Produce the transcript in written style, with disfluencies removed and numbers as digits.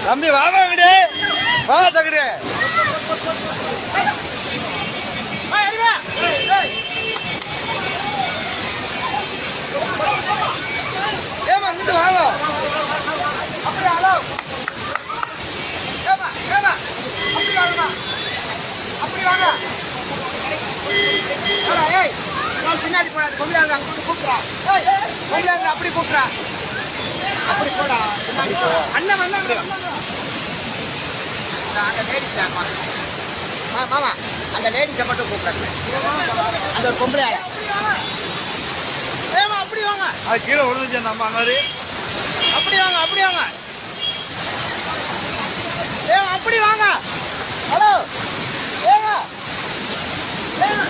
தம்பி வாங்கடே வா தகடே ஏமா இங்கிட்டு வாங்க அப்படியே ஹலோ ஏமா ஏமா அப்படி வாங்கம்மா அப்படி வாங்க ஏய் நான் பின்னாடி போடாது பொம்பளையாங்க அங்கிட்டு கூப்பிட்றா ஏய் பொம்பளையாங்க அப்படி கூப்பிட்றா அப்படி போடா அண்ணன் வந்தாங்க அந்த லேடிஸ் மாமா அந்த லேடிஸை மட்டும் கூப்பிட்றாங்க அந்த ஒரு பொம்பளையால ஏமா அப்படி வாங்க அது கீழே விழுந்துச்சு நம்ம மாதிரி அப்படி வாங்க அப்படி வாங்க ஏமா அப்படி வாங்க ஹலோ ஏங்க ஏங்க